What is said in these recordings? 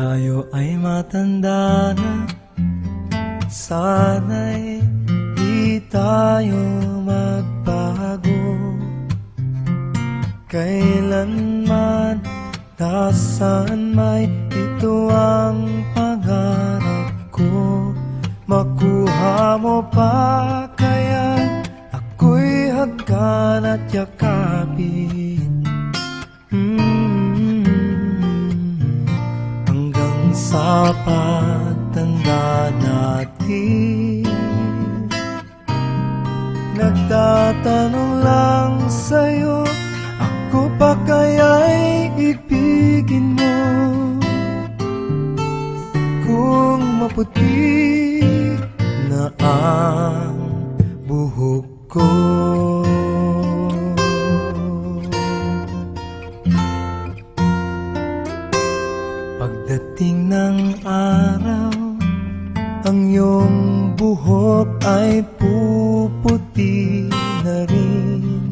tayo ay matanda na, sana'y di tayo magbago. Kailanman, nasaan may ito ang pangarap ko. Makuha mo pa kaya ako'y hagkan at yakapin, hanggang sa pagtanda natin. Nagtatanong lang sa'yo, ako pa kaya'y ibigin mo? Kung maputi na ang buhok ko, pagdating ng araw, ang iyong buhok ay puputi na rin.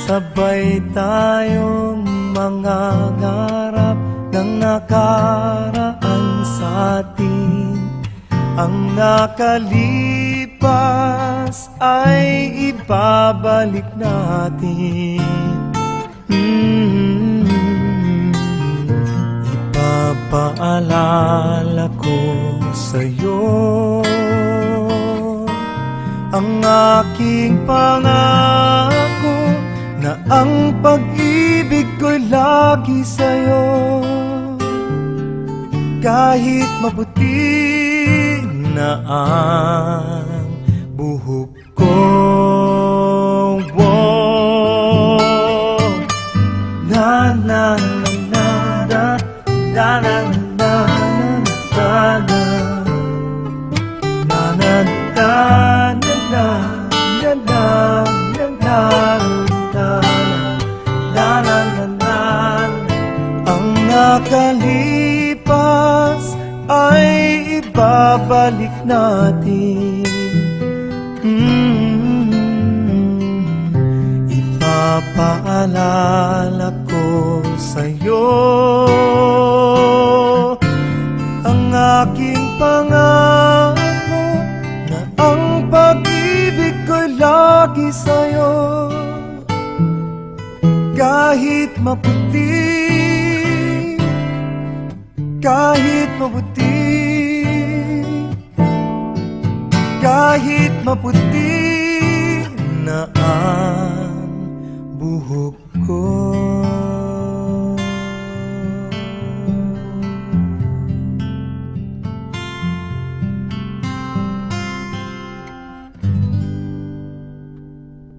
Sabay tayong mangangarap ng nakaraan sa atin. Ang nakalipas ay ibabalik natin. Ipapaalala ko sa'yo ang aking pangako, na ang pag-ibig ko'y lagi sa'yo. Kahit maputi na ang buhok ko, na na na na na na na ang nakalipas ay ibabalik natin. Ipapaalala ko sa'yo ang aking pangako, na ang pag-ibig ko'y lagi sa'yo. Kahit maputi, kahit maputi, kahit maputi na ang buhok ko.